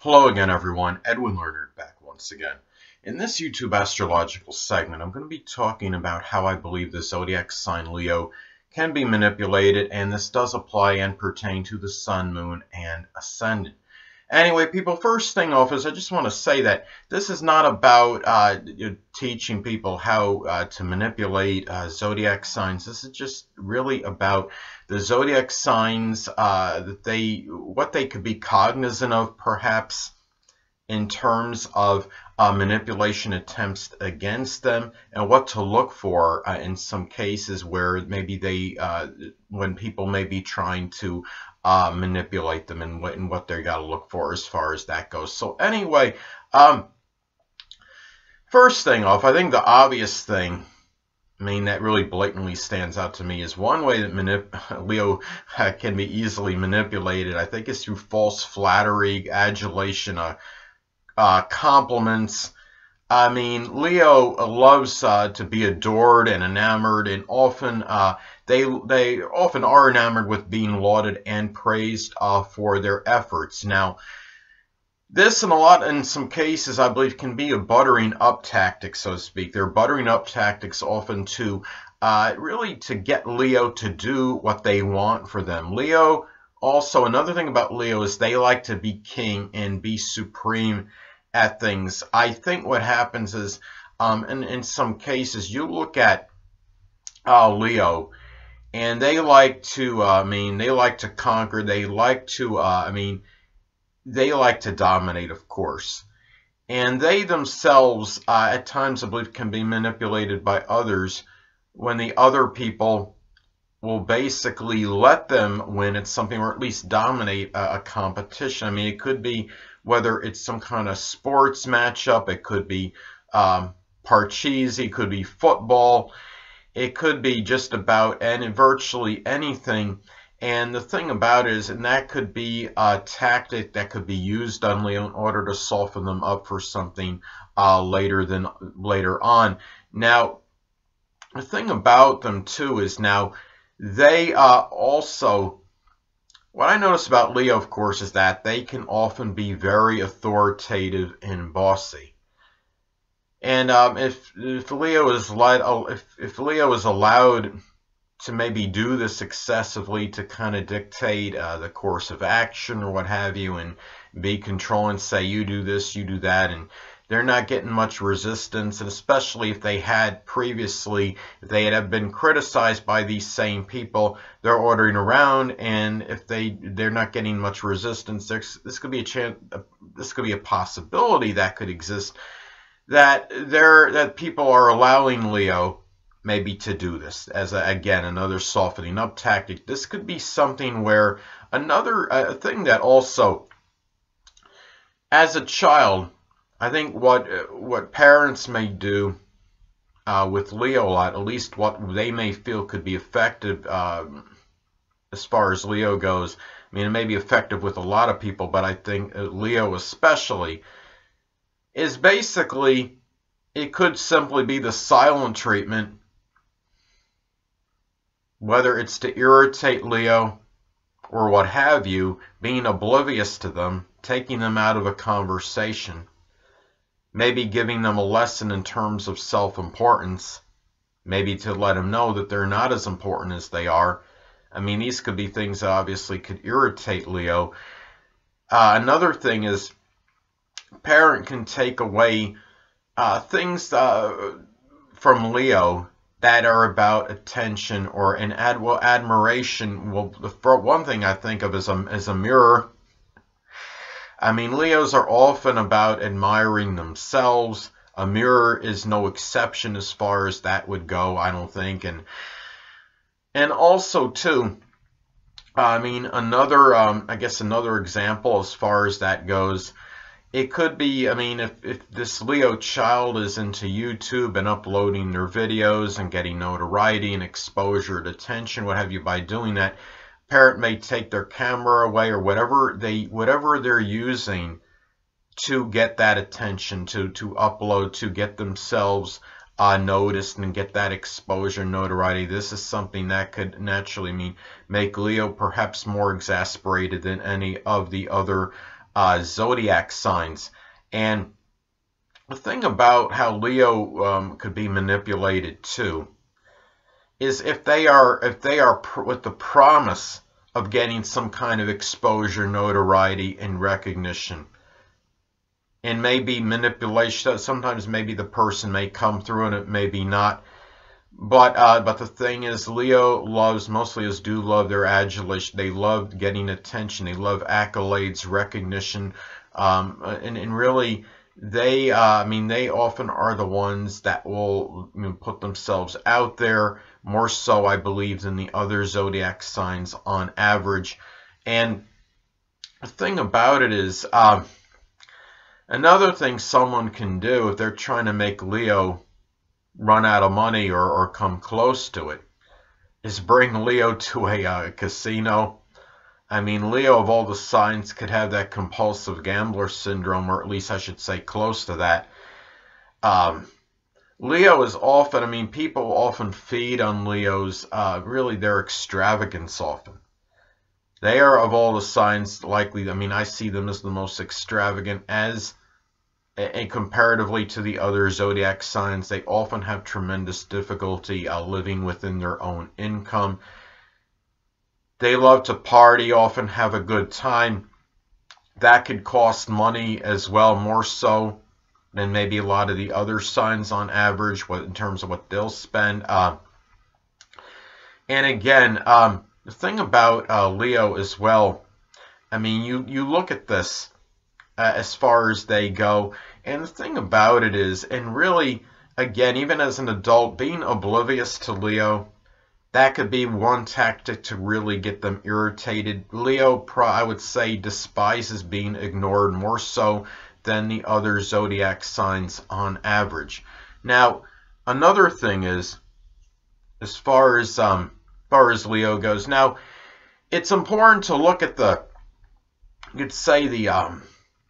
Hello again, everyone. Edwin Learnard back once again. In this YouTube astrological segment, I'm going to be talking about how I believe the zodiac sign Leo can be manipulated, and this does apply and pertain to the sun, moon, and ascendant. Anyway, people, first thing off is I just want to say that this is not about teaching people how to manipulate zodiac signs. This is just really about the zodiac signs, what they could be cognizant of, perhaps, in terms of manipulation attempts against them, and what to look for in some cases where maybe when people may be trying to manipulate them, and what they got to look for as far as that goes. So anyway, first thing off, I think the obvious thing, that really blatantly stands out to me is one way that Leo can be easily manipulated, I think, is through false flattery, adulation, compliments. Leo loves to be adored and enamored, and often they often are enamored with being lauded and praised for their efforts. Now, this in some cases, I believe, can be a buttering up tactic, so to speak. They're buttering up tactics often to really to get Leo to do what they want for them. Leo, also, another thing about Leo is they like to be king and be supreme at things. I think what happens is, in some cases, you look at Leo, and they like to, they like to conquer. They like to, they like to dominate, of course. And they themselves, at times, I believe, can be manipulated by others when the other people will basically let them win at something, or at least dominate a competition. It could be whether it's some kind of sports matchup, it could be parcheesi, it could be football, it could be just about virtually anything. And the thing about it is, and that could be a tactic that could be used on Leo in order to soften them up for something later on. Now, the thing about them too is now they also, what I notice about Leo, of course, is that they can often be very authoritative and bossy. And if Leo is allowed to maybe do this excessively, to kind of dictate the course of action or what have you, and be controlling, say, you do this, you do that, and they're not getting much resistance, and especially if they had previously, if they had been criticized by these same people, they're ordering around, and if they're not getting much resistance, this could be a chance, this could be a possibility that could exist, that people are allowing Leo maybe to do this as again another softening up tactic. This could be something where a thing that also, as a child, I think what parents may do with Leo a lot, at least what they may feel could be effective as far as Leo goes. It may be effective with a lot of people, but I think Leo especially, is basically, it could simply be the silent treatment, whether it's to irritate Leo or what have you, being oblivious to them, taking them out of a conversation, maybe giving them a lesson in terms of self-importance, maybe to let them know that they're not as important as they are. These could be things that obviously could irritate Leo. Another thing is, parent can take away things from Leo that are about attention or admiration. Well, the one thing I think of is a mirror. Leos are often about admiring themselves. A mirror is no exception as far as that would go, I don't think. And also, too, another example as far as that goes, it could be, if this Leo child is into YouTube and uploading their videos and getting notoriety and exposure and attention, what have you, by doing that, parent may take their camera away, or whatever they're using to get that attention, to upload, to get themselves noticed and get that exposure, notoriety. This is something that could naturally make Leo perhaps more exasperated than any of the other zodiac signs. And the thing about how Leo could be manipulated too is if they are with the promise of getting some kind of exposure, notoriety, and recognition. And maybe manipulation, sometimes maybe the person may come through and it maybe not. But the thing is, Leo loves, most Leos do love their adulation. They love getting attention. They love accolades, recognition, and really, they often are the ones that will put themselves out there more so, I believe, than the other zodiac signs on average. And the thing about it is, another thing someone can do if they're trying to make Leo run out of money or come close to it is bring Leo to a casino. I mean, Leo of all the signs could have that compulsive gambler syndrome, or at least I should say close to that. Leo is often, I mean, people often feed on Leo's, really their extravagance often. They are of all the signs likely, I mean, I see them as the most extravagant and comparatively to the other zodiac signs. They often have tremendous difficulty living within their own income. They love to party, often have a good time. That could cost money as well, more so than maybe a lot of the other signs on average in terms of what they'll spend. And again, the thing about Leo as well, I mean, you look at this as far as they go, and the thing about it is, and really, again, even as an adult, being oblivious to Leo, that could be one tactic to really get them irritated. Leo, I would say, despises being ignored more so than the other zodiac signs on average. Now, another thing is, as far as Leo goes, now it's important to look at you could say the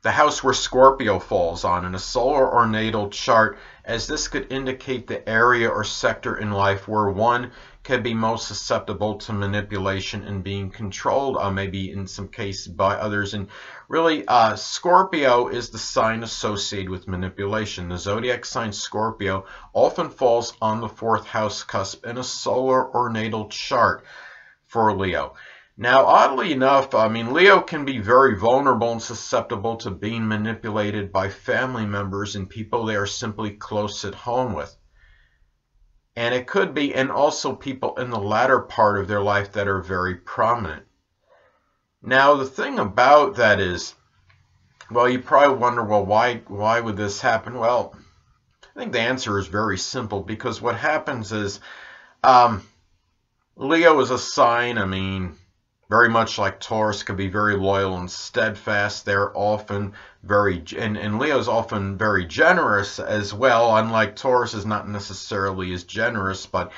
house where Scorpio falls on in a solar or natal chart, as this could indicate the area or sector in life where one can be most susceptible to manipulation and being controlled, maybe in some cases by others. And really, Scorpio is the sign associated with manipulation. The zodiac sign Scorpio often falls on the 4th house cusp in a solar or natal chart for Leo. Now, oddly enough, I mean, Leo can be very vulnerable and susceptible to being manipulated by family members and people they are simply close at home with. And it could be, and also people in the latter part of their life that are very prominent. Now, the thing about that is, well, you probably wonder, well, why would this happen? Well, I think the answer is very simple, because what happens is, Leo is a sign, I mean, very much like Taurus, could be very loyal and steadfast. They're often and Leo's often very generous as well. Unlike Taurus is not necessarily as generous, but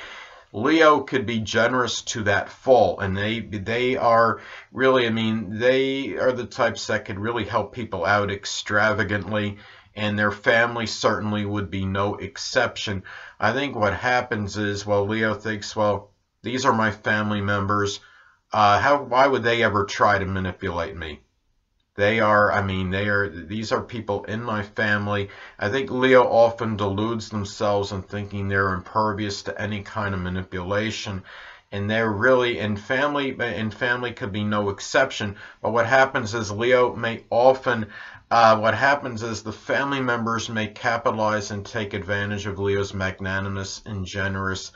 Leo could be generous to that fault. And they are really, I mean, they are the types that could really help people out extravagantly. And their family certainly would be no exception. I think what happens is, well, Leo thinks, well, these are my family members. Why would they ever try to manipulate me? These are people in my family. I think Leo often deludes themselves in thinking they're impervious to any kind of manipulation. And they're really, and family could be no exception. But what happens is Leo may often, what happens is the family members may capitalize and take advantage of Leo's magnanimous and generous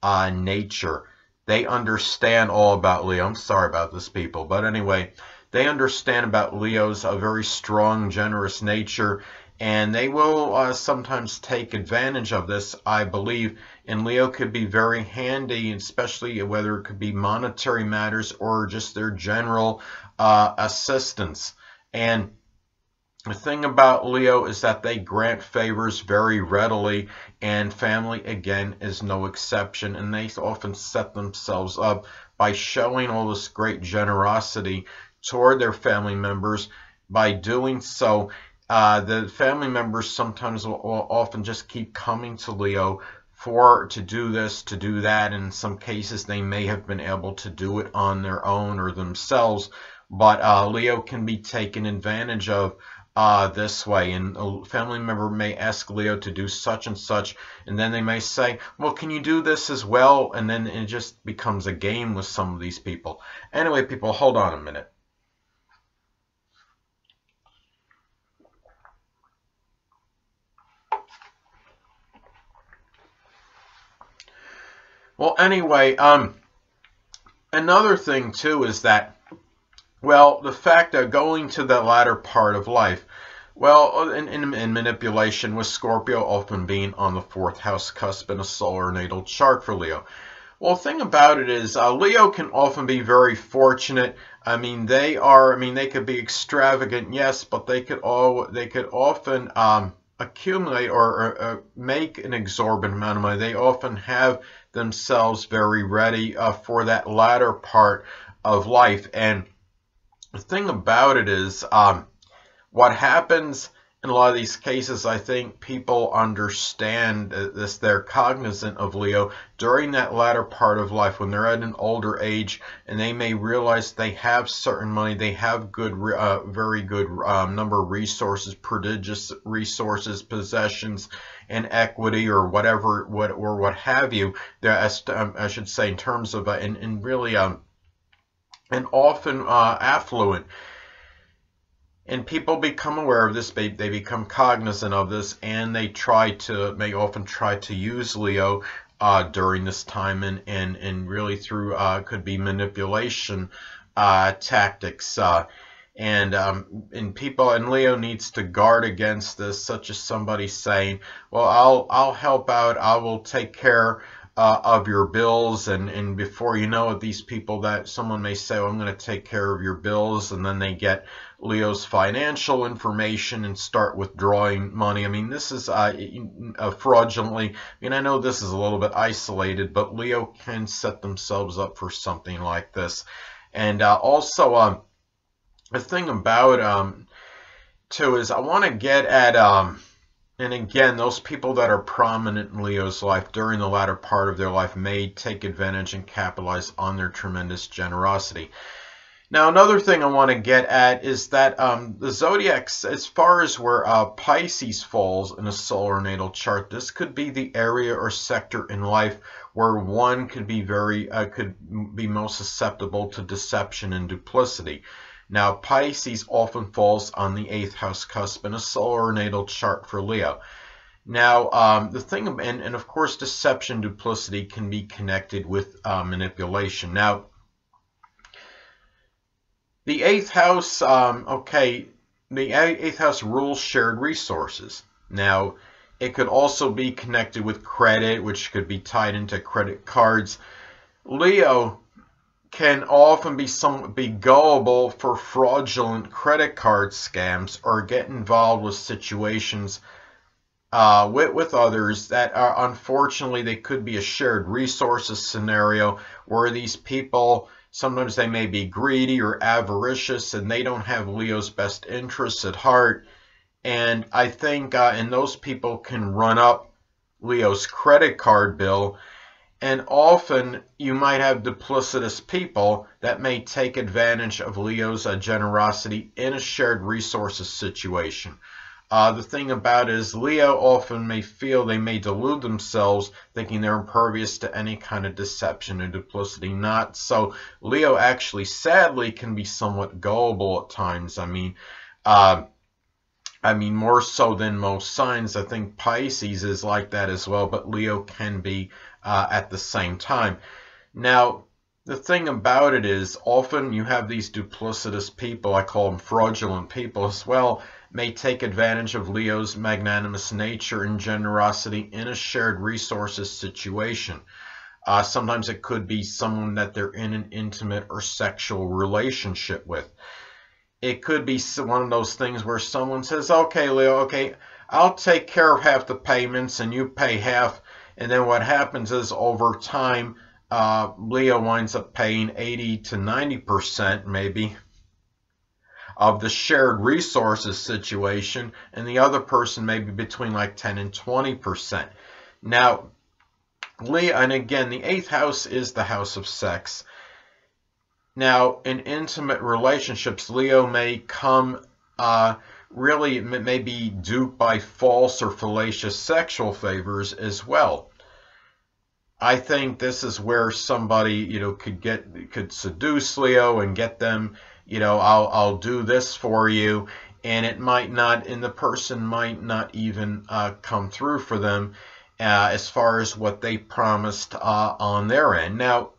nature. They understand all about Leo. I'm sorry about this, people. But anyway, they understand about Leo's very strong, generous nature. And they will sometimes take advantage of this, I believe. And Leo could be very handy, especially whether it could be monetary matters or just their general assistance. And the thing about Leo is that they grant favors very readily, and family, again, is no exception. And they often set themselves up by showing all this great generosity toward their family members. By doing so, the family members sometimes will often just keep coming to Leo to do this, to do that. In some cases, they may have been able to do it on their own or themselves. but Leo can be taken advantage of this way, and a family member may ask Leo to do such and such, and then they may say, well, can you do this as well? And then it just becomes a game with some of these people. Anyway, people, hold on a minute. Well, anyway, another thing too is that, well, the fact that going to the latter part of life, well, in manipulation, with Scorpio often being on the 4th house cusp in a solar natal chart for Leo. Well, the thing about it is, Leo can often be very fortunate. I mean, they could be extravagant, yes, but they could often accumulate or make an exorbitant amount of money. They often have themselves very ready for that latter part of life. And the thing about it is, what happens in a lot of these cases, I think people understand this, they're cognizant of Leo during that latter part of life when they're at an older age, and they may realize they have certain money, they have good, very good number of resources, prodigious resources, possessions, and equity, or whatever, what have you. I should say, in terms of, and really, and often affluent. And people become aware of this, they become cognizant of this, and they may often try to use Leo during this time, and really through, could be manipulation tactics. And Leo needs to guard against this, such as somebody saying, well, I'll help out, I will take care of your bills, and before you know it, these people, that someone may say, well, I'm going to take care of your bills, and then they get Leo's financial information and start withdrawing money. I mean, this is fraudulently, I mean, I know this is a little bit isolated, but Leo can set themselves up for something like this. And also, the thing about too is, I want to get at and again, those people that are prominent in Leo's life during the latter part of their life may take advantage and capitalize on their tremendous generosity. Now, another thing I want to get at is that the zodiacs, as far as where Pisces falls in a solar natal chart, this could be the area or sector in life where one could be most susceptible to deception and duplicity. Now, Pisces often falls on the 8th house cusp in a solar natal chart for Leo. Now, the thing, and of course, deception, duplicity can be connected with manipulation. Now, the 8th house, the 8th house rules shared resources. Now, it could also be connected with credit, which could be tied into credit cards. Leo can often be gullible for fraudulent credit card scams, or get involved with situations with others that are, unfortunately, they could be a shared resources scenario where these people, sometimes they may be greedy or avaricious, and they don't have Leo's best interests at heart. And I think and those people can run up Leo's credit card bill. And often you might have duplicitous people that may take advantage of Leo's generosity in a shared resources situation. The thing about it is, Leo often may feel they may delude themselves, thinking they're impervious to any kind of deception or duplicity. Not so. Leo actually, sadly, can be somewhat gullible at times. I mean, more so than most signs. I think Pisces is like that as well, but Leo can be at the same time. Now, the thing about it is, often you have these duplicitous people, I call them fraudulent people as well, may take advantage of Leo's magnanimous nature and generosity in a shared resources situation. Sometimes it could be someone that they're in an intimate or sexual relationship with. It could be one of those things where someone says, okay, Leo, okay, I'll take care of half the payments and you pay half. And then what happens is, over time, Leo winds up paying 80 to 90% maybe of the shared resources situation, and the other person may be between like 10 and 20%. Now, Leo, and again, the 8th house is the house of sex. Now, in intimate relationships, Leo may come really may be duped by false or fallacious sexual favors as well. I think this is where somebody, could seduce Leo and get them, I'll do this for you, and it might not, and the person might not even come through for them as far as what they promised on their end. Now,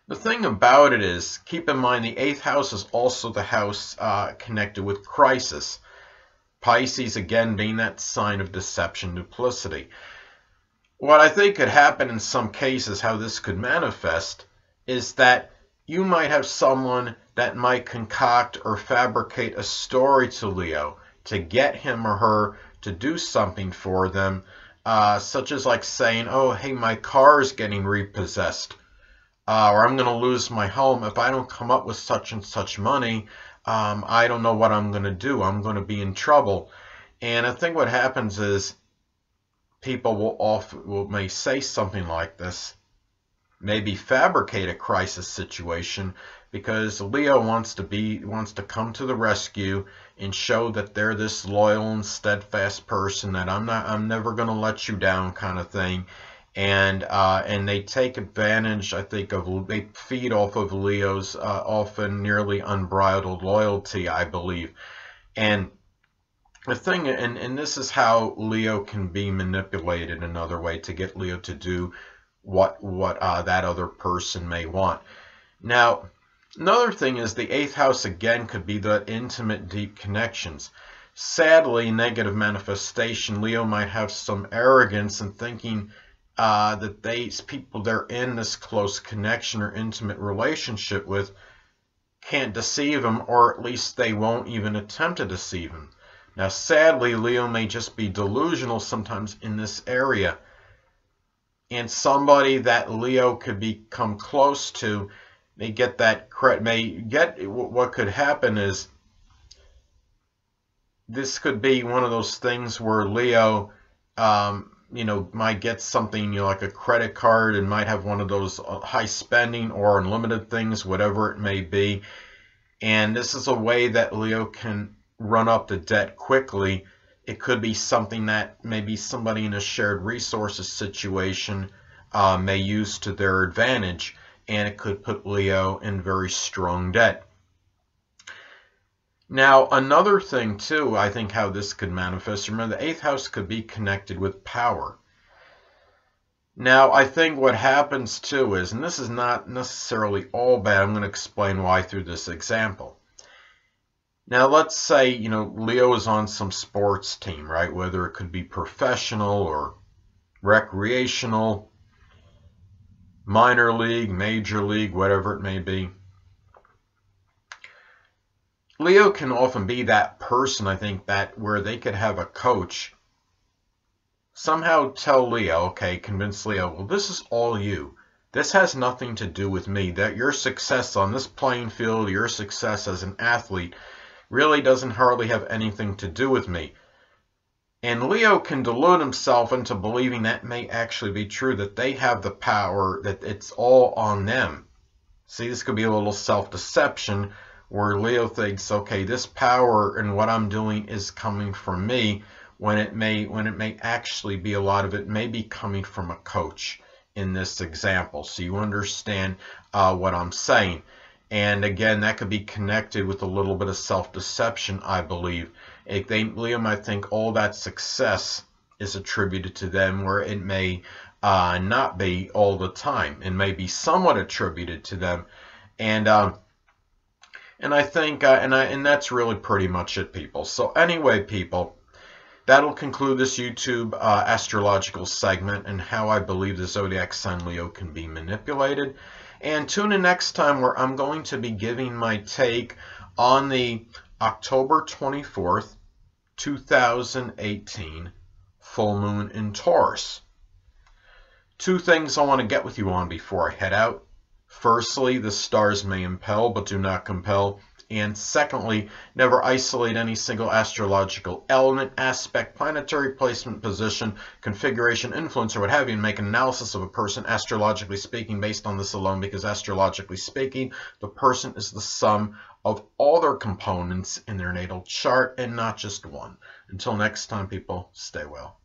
the thing about it is, keep in mind the 8th house is also the house connected with crisis. Pisces, again, being that sign of deception, duplicity. What I think could happen in some cases, how this could manifest, is that you might have someone that might concoct or fabricate a story to Leo to get him or her to do something for them, such as like saying, oh, hey, my car is getting repossessed, or I'm going to lose my home. If I don't come up with such and such money, I don't know what I'm going to do. I'm going to be in trouble. And I think what happens is people may say something like this, maybe fabricate a crisis situation, because Leo wants to come to the rescue and show that they're this loyal and steadfast person, that I'm never going to let you down kind of thing. And they take advantage, I think, they feed off of Leo's often nearly unbridled loyalty, I believe. And the thing, and this is how Leo can be manipulated another way to get Leo to do what that other person may want. Now, another thing is the 8th house again could be the intimate, deep connections. Sadly, negative manifestation, Leo might have some arrogance in thinking that these people they're in this close connection or intimate relationship with can't deceive him, or at least they won't even attempt to deceive him. Now, sadly, Leo may just be delusional sometimes in this area. And somebody that Leo could become close to may get that credit, what could happen is this could be one of those things where Leo, might get something, like a credit card, and might have one of those high spending or unlimited things, whatever it may be. And this is a way that Leo can run up the debt quickly. It could be something that maybe somebody in a shared resources situation may use to their advantage, and it could put Leo in very strong debt. Now, another thing too, I think how this could manifest, remember the 8th house could be connected with power. Now, I think what happens too is, and this is not necessarily all bad, I'm going to explain why through this example. Now, let's say, Leo is on some sports team, right? Whether it could be professional or recreational, minor league, major league, whatever it may be. Leo can often be that person, I think, that where they could have a coach somehow tell Leo, okay, convince Leo, well, this is all you. This has nothing to do with me. That your success on this playing field, your success as an athlete, really doesn't hardly have anything to do with me. And Leo can delude himself into believing that may actually be true, that they have the power, that it's all on them. See, this could be a little self-deception where Leo thinks, okay, this power and what I'm doing is coming from me, when it may actually be a lot of it may be coming from a coach in this example. So you understand what I'm saying. And again, that could be connected with a little bit of self-deception, I believe. Leo might think all that success is attributed to them, where it may not be all the time. It may be somewhat attributed to them. And I think, and that's really pretty much it, people. So anyway, people, that'll conclude this YouTube astrological segment and how I believe the zodiac sign Leo can be manipulated. And tune in next time, where I'm going to be giving my take on the October 24th, 2018 full moon in Taurus. Two things I want to get with you on before I head out. Firstly, the stars may impel but do not compel. And secondly, never isolate any single astrological element, aspect, planetary placement, position, configuration, influence, or what have you, and make an analysis of a person astrologically speaking based on this alone, because astrologically speaking, the person is the sum of all their components in their natal chart and not just one. Until next time, people, stay well.